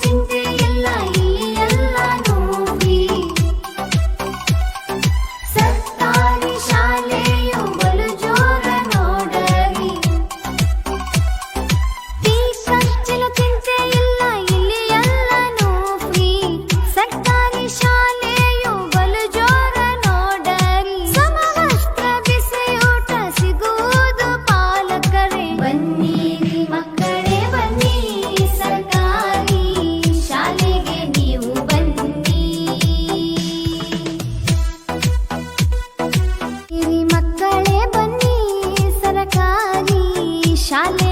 ಚಿಂತೆ ಇಲ್ಲ ಇಲ್ಲಿ ಎಲ್ಲಾನು ಫ್ರೀ. ಸರ್ಕಾರಿ ಶಾಲೆಯು ಬಲು ಜೋರ ನೋಡರಿ. ಫೀಸ್ ಖರ್ಚಿನ ಚಿಂತೆ ಇಲ್ಲ ಇಲ್ಲಿ ಎಲ್ಲಾನು ಫ್ರೀ. ಸರ್ಕಾರಿ ಶಾಲೆಯು ಬಲು ಜೋರ ನೋಡರಿ. ಸಮವಸ್ತ್ರ ಬಿಸಿಯೂಟ ಸಿಗುವುದು ಪಾಲಕರೇ. ಬನ್ನಿರಿ ಮಕ್ಕಳೇ ಬನ್ನಿ, ಸರ್ಕಾರಿ ಶಾಲೆಗೆ ನೀವು ಬನ್ನಿ. ಹಿರಿ ಮಕ್ಕಳೇ ಬನ್ನಿ, ಸರ್ಕಾರಿ ಶಾಲೆ